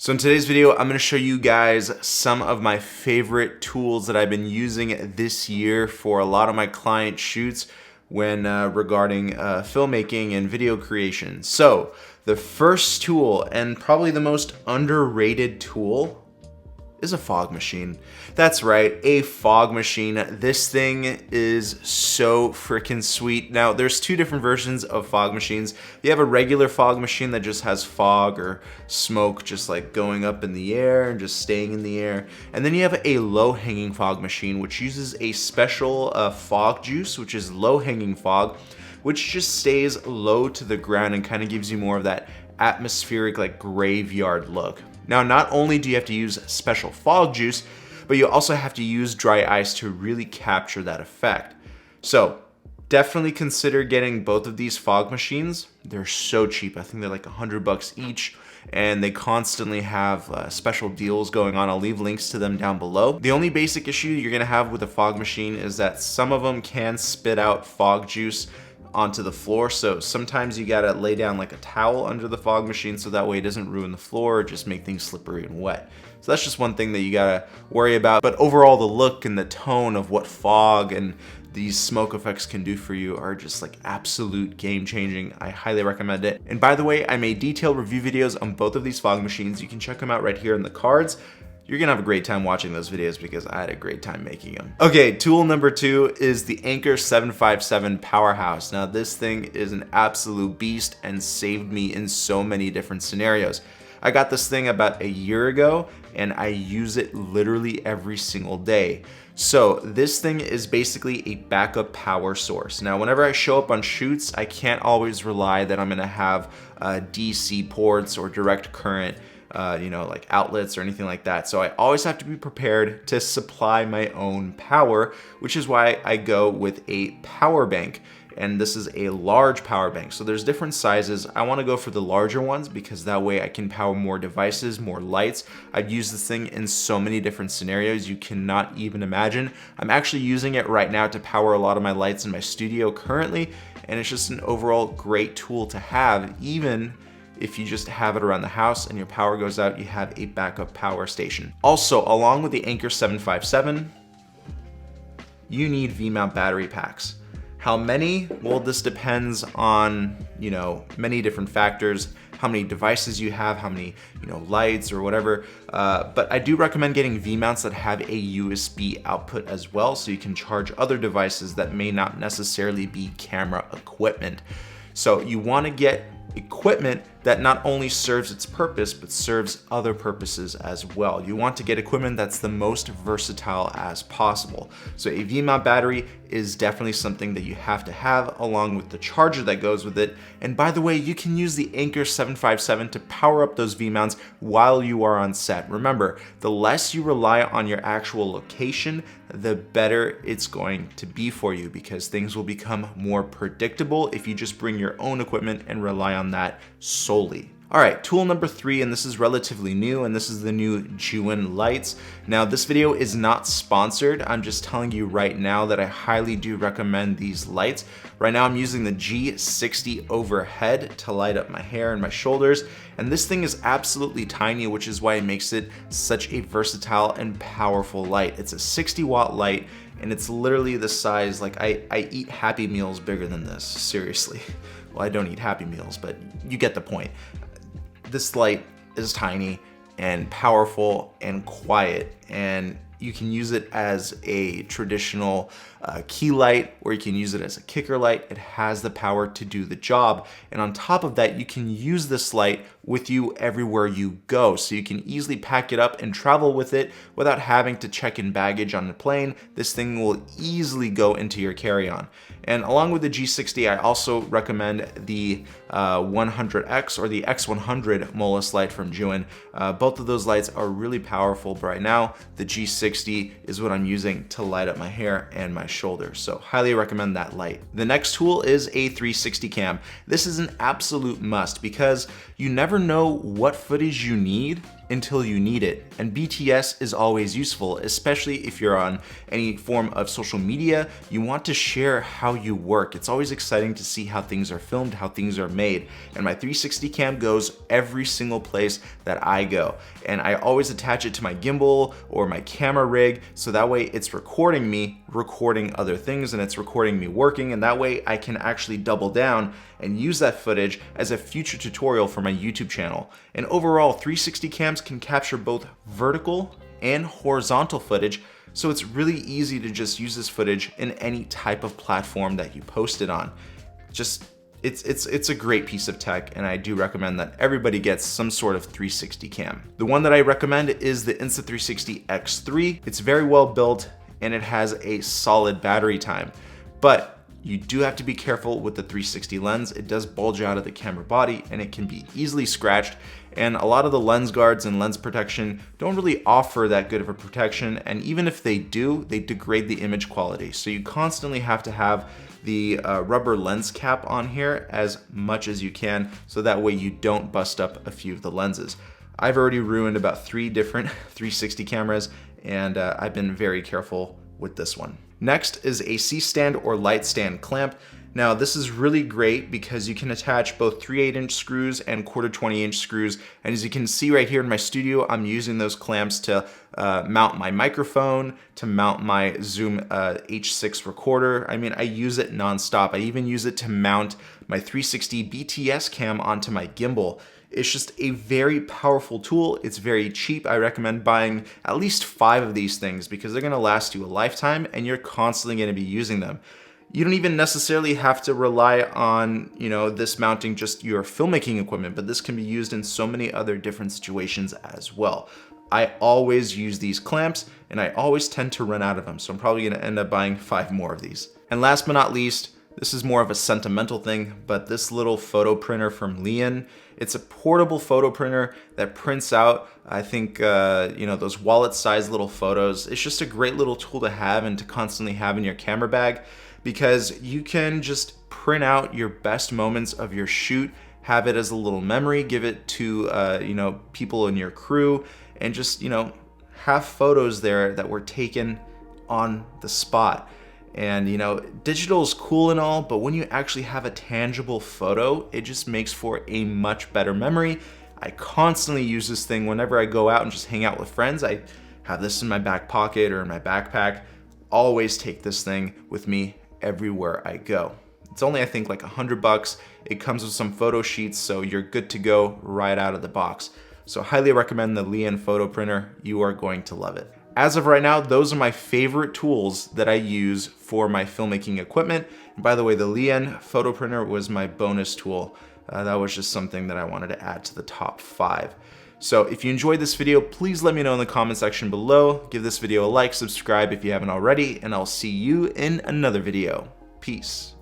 So in today's video, I'm gonna show you guys some of my favorite tools that I've been using this year for a lot of my client shoots when regarding filmmaking and video creation. So the first tool, and probably the most underrated tool, is a fog machine. That's right, a fog machine. This thing is so freaking sweet. Now, there's two different versions of fog machines. You have a regular fog machine that just has fog or smoke just like going up in the air and just staying in the air. And then you have a low-hanging fog machine, which uses a special fog juice, which is low-hanging fog, which just stays low to the ground and kind of gives you more of that atmospheric, like graveyard look. Now, not only do you have to use special fog juice, but you also have to use dry ice to really capture that effect. So definitely consider getting both of these fog machines. They're so cheap. I think they're like $100 each, and they constantly have special deals going on. I'll leave links to them down below. The only basic issue you're gonna have with a fog machine is that some of them can spit out fog juice onto the floor, so sometimes you gotta lay down like a towel under the fog machine so that way it doesn't ruin the floor or just make things slippery and wet. So that's just one thing that you gotta worry about. But overall, the look and the tone of what fog and these smoke effects can do for you are just like absolute game changing. I highly recommend it. And by the way, I made detailed review videos on both of these fog machines. You can check them out right here in the cards. You're gonna have a great time watching those videos because I had a great time making them. Okay, tool number 2 is the Anker 757 Powerhouse. Now, this thing is an absolute beast and saved me in so many different scenarios. I got this thing about a year ago and I use it literally every single day. So this thing is basically a backup power source. Now, whenever I show up on shoots, I can't always rely that I'm gonna have DC ports or direct current like outlets or anything like that. So I always have to be prepared to supply my own power, which is why I go with a power bank. And this is a large power bank. So there's different sizes. I want to go for the larger ones because that way I can power more devices, more lights. I've used this thing in so many different scenarios you cannot even imagine. I'm actually using it right now to power a lot of my lights in my studio currently, and it's just an overall great tool to have. Even if you just have it around the house and your power goes out, you have a backup power station. Also, along with the Anker 757, you need V-mount battery packs. How many? Well, this depends on, many different factors, how many devices you have, how many, lights or whatever. But I do recommend getting V-mounts that have a USB output as well, so you can charge other devices that may not necessarily be camera equipment. So you want to get equipment that not only serves its purpose, but serves other purposes as well. You want to get equipment that's the most versatile as possible. So a V-mount battery is definitely something that you have to have, along with the charger that goes with it. And by the way, you can use the Anker 757 to power up those V-mounts while you are on set. Remember, the less you rely on your actual location, the better it's going to be for you, because things will become more predictable if you just bring your own equipment and rely on that solely. All right, tool number 3, and this is relatively new, and this is the new Juin lights. Now, this video is not sponsored. I'm just telling you right now that I highly do recommend these lights. Right now, I'm using the G60 overhead to light up my hair and my shoulders, and this thing is absolutely tiny, which is why it makes it such a versatile and powerful light. It's a 60-watt light, and it's literally the size, like I eat Happy Meals bigger than this, seriously. Well, I don't eat Happy Meals, but you get the point. This light is tiny and powerful and quiet, and you can use it as a traditional key light, or you can use it as a kicker light. It has the power to do the job. And on top of that, you can use this light with you everywhere you go. So you can easily pack it up and travel with it without having to check in baggage on the plane. This thing will easily go into your carry-on. And along with the G60, I also recommend the 100X or the X100 Molus light from Juin. Both of those lights are really powerful, but right now the G60 is what I'm using to light up my hair and my shoulders. So highly recommend that light. The next tool is a 360 cam. This is an absolute must because you never know what footage you need until you need it. And BTS is always useful, especially if you're on any form of social media. You want to share how you work. It's always exciting to see how things are filmed, how things are made. And my 360 cam goes every single place that I go. And I always attach it to my gimbal or my camera rig, so that way it's recording me recording other things, and it's recording me working, and that way I can actually double down and use that footage as a future tutorial for my YouTube channel. And overall, 360 cams can capture both vertical and horizontal footage, so it's really easy to just use this footage in any type of platform that you post it on. It's a great piece of tech, and I do recommend that everybody gets some sort of 360 cam. The one that I recommend is the Insta360 X3. It's very well built and it has a solid battery time, but you do have to be careful with the 360 lens. It does bulge out of the camera body and it can be easily scratched, and a lot of the lens guards and lens protection don't really offer that good of a protection, and even if they do, they degrade the image quality. So you constantly have to have the rubber lens cap on here as much as you can, so that way you don't bust up a few of the lenses. I've already ruined about 3 different 360 cameras, and I've been very careful with this one. Next is a C-stand or light stand clamp. Now this is really great because you can attach both 3/8" screws and 1/4 20" screws, and as you can see right here in my studio, I'm using those clamps to mount my microphone, to mount my Zoom H6 recorder. I mean, I use it nonstop. I even use it to mount my 360 BTS cam onto my gimbal. It's just a very powerful tool. It's very cheap. I recommend buying at least 5 of these things because they're gonna last you a lifetime and you're constantly gonna be using them. You don't even necessarily have to rely on, this mounting just your filmmaking equipment, but this can be used in so many other different situations as well. I always use these clamps and I always tend to run out of them, so I'm probably gonna end up buying 5 more of these. And last but not least, this is more of a sentimental thing, but this little photo printer from Lian, it's a portable photo printer that prints out, I think, those wallet-sized little photos. It's just a great little tool to have and to constantly have in your camera bag, because you can just print out your best moments of your shoot, have it as a little memory, give it to people in your crew, and just have photos there that were taken on the spot. And digital is cool and all, but when you actually have a tangible photo, it just makes for a much better memory. I constantly use this thing whenever I go out and just hang out with friends. I have this in my back pocket or in my backpack. Always take this thing with me everywhere I go. It's only, I think, like $100. It comes with some photo sheets, so you're good to go right out of the box. So highly recommend the Lian photo printer. You are going to love it. As of right now, those are my favorite tools that I use for my filmmaking equipment. And by the way, the Lian photo printer was my bonus tool. That was just something that I wanted to add to the top 5. So if you enjoyed this video, please let me know in the comment section below. Give this video a like, subscribe if you haven't already, and I'll see you in another video. Peace.